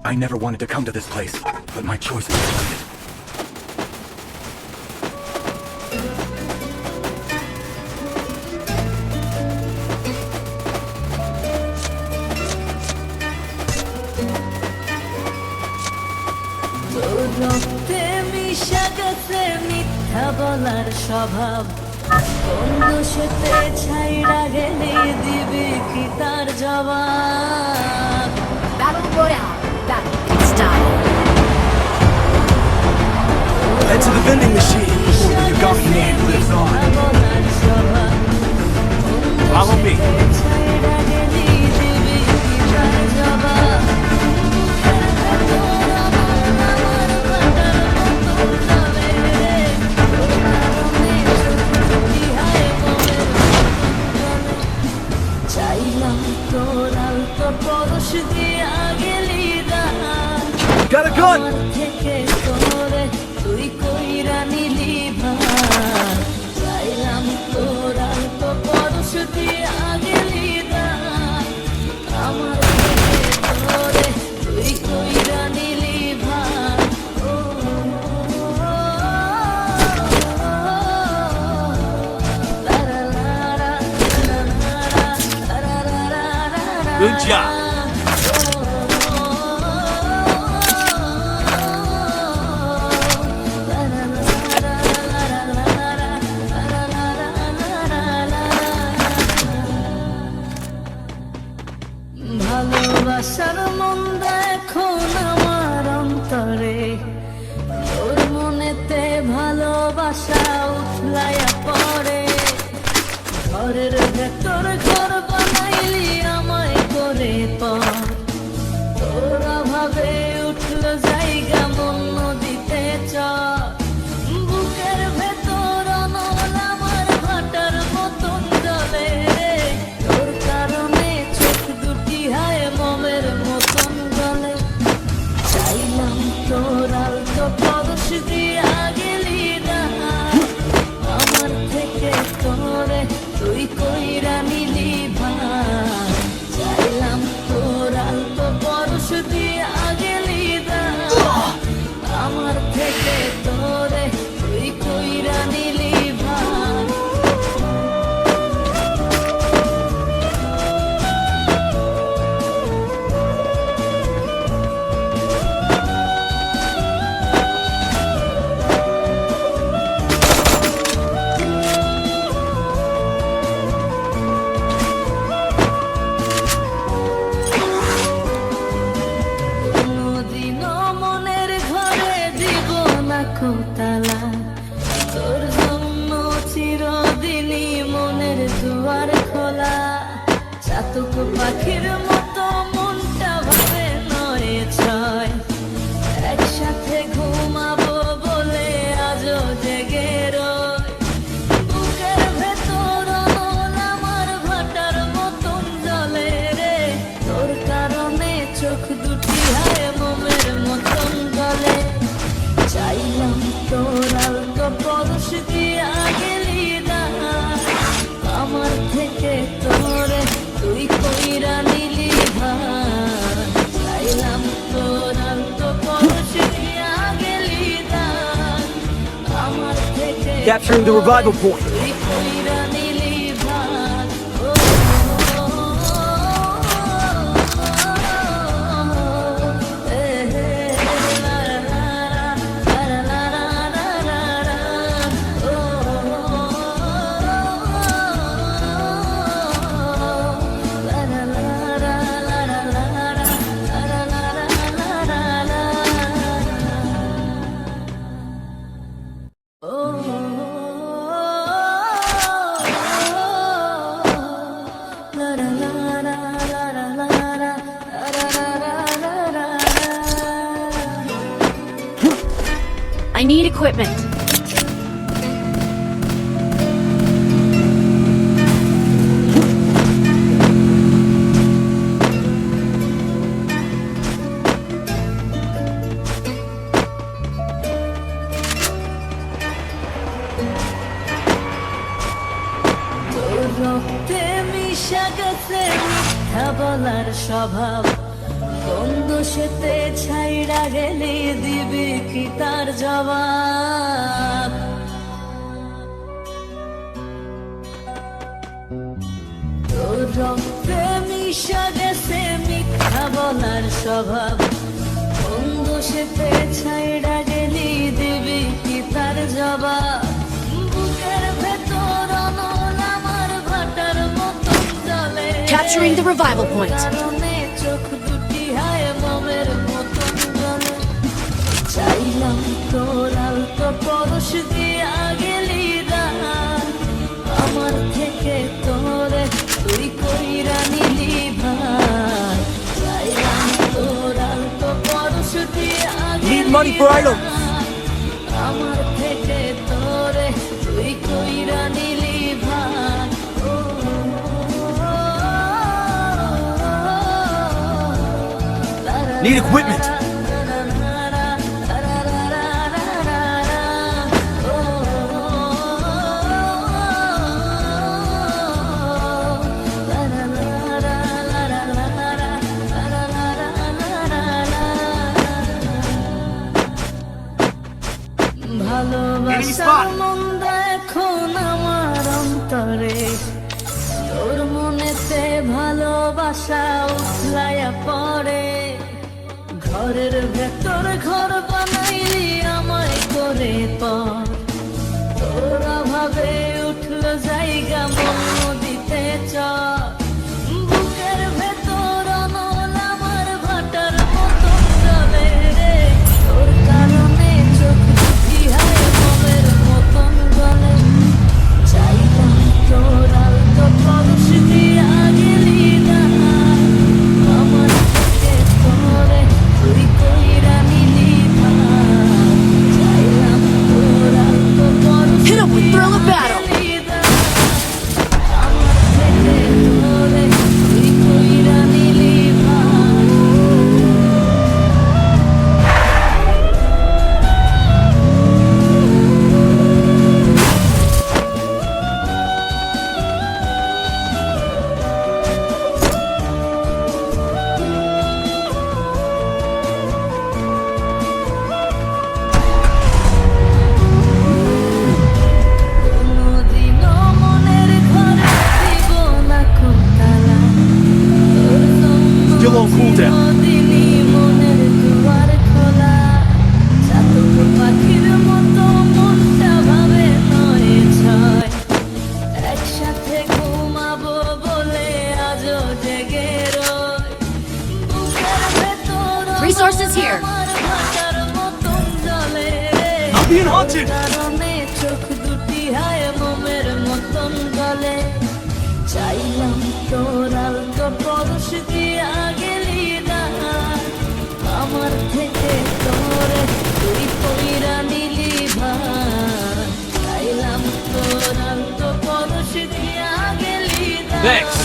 I never wanted to come to this place, but my choice was limited. রক্তে মিশা গেছে মিথ্যা বলার স্বভাব, কোন দোষেতে ছাইড়া গেলে দিবে কি তার জবাব? Battle Royale. Battle style. Head to the vending machine before the Yagami name lives on. Follow me. Got a gun! তুই কইরা নিলি ভাই, চাইলাম তোরা তো পরশ দিয়া গেলি না, আমার তোরে তুই কইরা নিলি ভাই। Good job. ভালোবাসার মন্দ এখন আমার অন্তরে, তোর মনেতে ভালোবাসা উথলাইয়া পড়ে, ঘরের ভেতর ঘর বানাইলি আমায় করে পর, তোর অভাবে উঠল জায়গা মন নদীতে চর, বুকের ভেতর অনল আমার ভাটার মতন জলে, তোর কারণে চোখ দুটি হায় মমের মতন গলে, চাইলাম তোর আলতো পরশ দিয়া গেলি না, আমার থেকে তোরে তুই কইরা নিলি ভাই, চাইলাম তোর আলতো পরশ দিয়া গেলি না, আমার থেকে তোরে তুই কইরা নিলি ভাই। কোনদিনও মনের ঘরে দিব না কোতালা, তোর জন্য চিরদিনই মনের দুয়ার খোলা, চাতক পাখির মতো মনটা ভাবে নয় ছয়, একসাথে ঘুমাবো বলে আজও জেগে রয়, বুকের ভেতর অনল আমার ভাটার মতন জলে রে, তোর কারণে চোখ দুটি হায় মোমের মতন গলে, চাইলাম তোর আলতো পরশ দিয়া গেলি না, আমার থেকে তোরে তুই কইরা নিলি ভাই, চাইলাম তোর আলতো পরশ দিয়া গেলি না, আমার থেকে Capturing the revival point. তুই কইরা নিলি ভাই। I need equipment. রক্তে মিশা গেছে মিথ্যা বলার স্বভাব, কোন দোষেতে ছাইড়া গেলি দিবি কি তার জবাব তোর রক্তে মিশা গেছে মিথ্যা বলার স্বভাব কোন দোষেতে ছাইড়া গেলি দিবি কি তার জবাব বুকের ভেতর অনল আমার ভাটার মতন জ্বলে Capturing the revival point. কারণে চোখ দুটি হায় মমের মতন জ্বলে চাইলাম তোর আলতো পরশ দিয়া গেলি রানা আমার থেকে তোরে তুই কইরা নিলি ভাই চাইলাম তোর আলতো পরশ দিয়া Need গেলি money for item. আমার থেকে তোরে তুই কইরা নিলি ভাই ও Need equipment. ভালোবাসার মন্দ এখন আমার অন্তরে তোর মনেতে ভালোবাসা উথলাইয়া পড়ে ঘরের ভেতর ঘর বানাইলি আমায় করে পর তোর অভাবে উঠলো জায়গা মন নদীতে চর বুকের ভেতর অনল আমার ভাটার মতন জ্বলে রে তোর কারণে চোখ দুটি হায় মমের মতন জ্বলে চাইলাম তোর আলতো পরশ দিয়া গেলি না আমার থেকে তোরে তুই কইরা নিলি ভাই চাইলাম তোর আলতো পরশ Hit him with thrill of battle. আমার থেকে তোরে তুই কইরা নিলি ভাই কোনদিনও মনের ঘরে দিব না খোতালা তোর Still on cooldown. দিনই মনের দুয়ার খোলা চাতক পাখির মতো মনটা ভাবে নয় ছয় একসাথে ঘুমাবো বলে আজও জেগে রয় বুকের ভেতর Resources here. আমার ভাটার মতন জ্বলে রে I'm being haunted. কারণে চোখ দুটি হায় মোমের মতন গলে চাইলাম তোর আলতো পরশ দিয়া গেলি না আমার থেকে তোরে তুই কইরা নিলি ভাই চাইলাম তোর আলতো পরশ দিয়া গেলি না Thanks.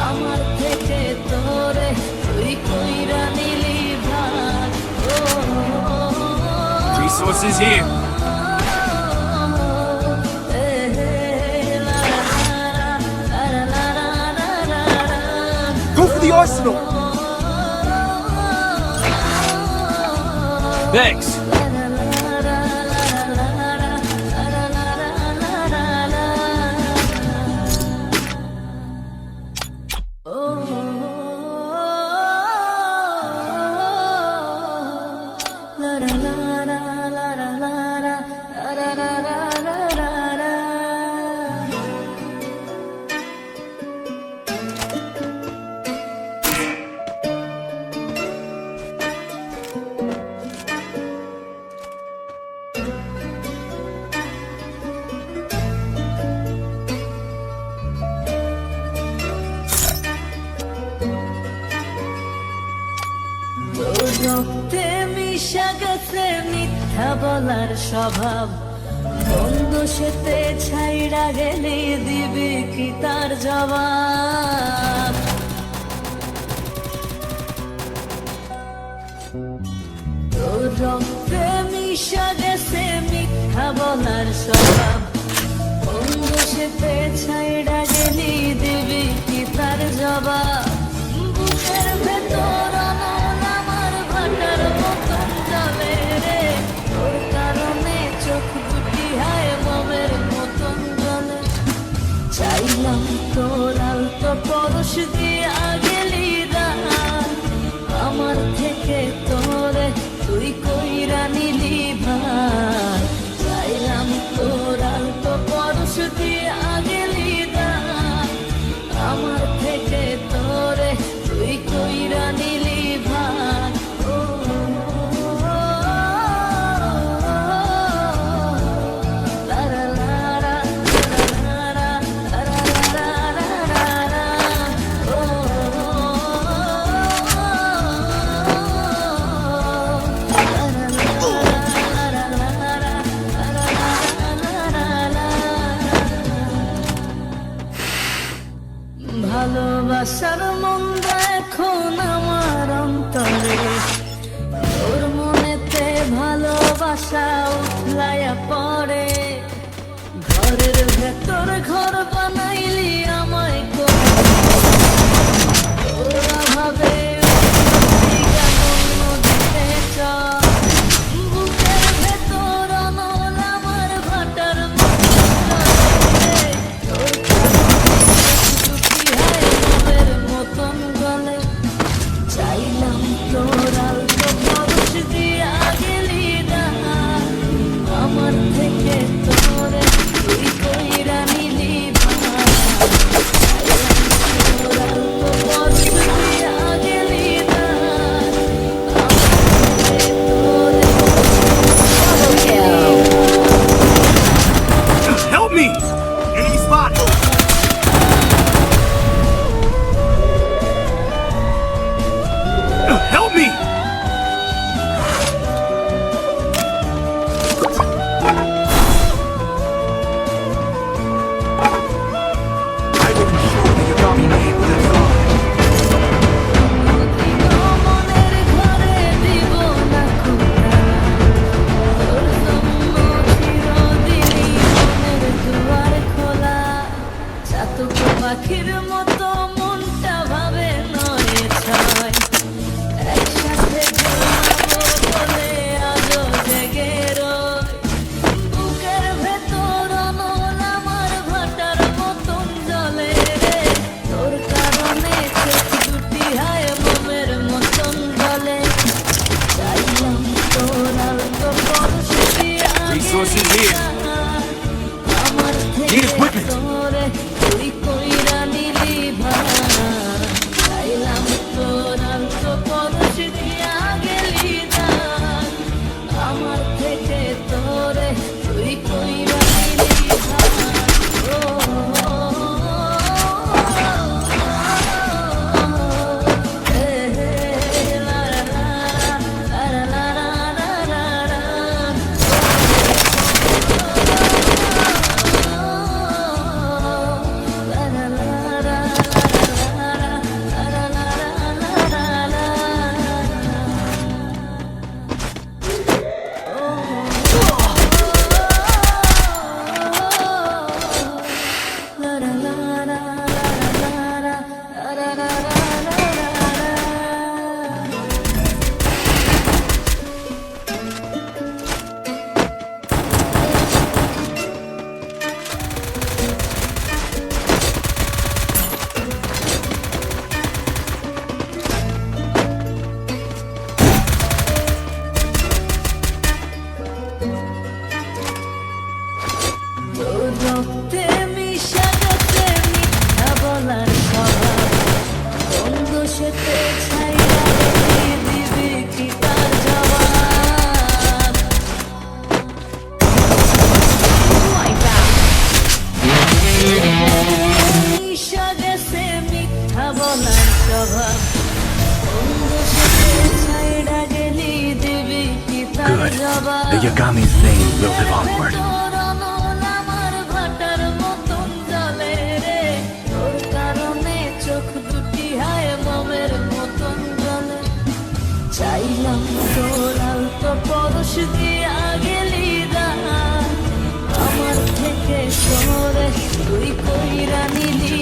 আমার থেকে তোরে তুই কইরা নিলি ভাই ও Resources here. Go for the arsenal. Thanks. রক্তে মিশা গেছে মিথ্যা বলার স্বভাব বন্ধ সেতে ছাইড়া গেলে দিবি কি তার জবাব তোর রক্তে মিশা গেছে মিথ্যা বলার স্বভাব বন্ধ সেতে ছাইড়া গেলি দিবি কি তার জবাব বুকের ভেতর তোর ঘর বানাইলি আমায় করে তোরা ভাবে কেমন নদীতে চল বুকের ভেতর অনল আমার ভাটার মতো চলে তোর দুটি হায় মনের মতন গলে চাইলাম তোর আলতো পরশ দিয়া গেলি না আমার থেকে তোরে তুই কইরা নিলি ভাঙা চাইলাম তোর আলতো পরশ দিয়া গেলি না আমার থেকে তোরে Double kill. Help me! Enemy spotted! Help me! I will ensure that you dominate the throne. মনের ঘরে দিব না খুঁটা তোর জন্য চিরদিনই মনের দুয়ার খোলা চাতক পাখির মতো মনটা ভাবে নয় ছয় একসাথে জন্মাবো বলে আজও জেগে রয় বুকের ভেতর অনল আমার ভাটার মতন জলে রে তোর কারণে চোখ দুটি হায় মোমের মতন গলে চাইলাম তোর আলতো পরশ দিয়া Resources here. আমার Need থেকে equipment. তোরে তুই কইরা নিলি ভাঙা চাইলাম তোর আলতো পরশ দিয়া গেলি না আমার থেকে তোরে তুই কইরা নিলি ভাঙা তোর রক্তে মিশা গেছে মিথ্যা বলার স্বভাব কোন দোষেতে ছাইরা রেখে দিবি কি তার জবাব Wipe out. মিশা গেছে মিথ্যা বলার স্বভাব কোন দোষেতে ছাইরা গেলি দিবি কি তার Good. জবাব The Yagami's name will live onward. তোর অনল আমার ভাটার মতন জলে রে তোর কারণে চোখ দুটি হায় মোমের মতন জলে চাইলাম তোর আলতো পরশ দিয়া গেলি না আমার থেকে তোরে তুই কইরা নিলি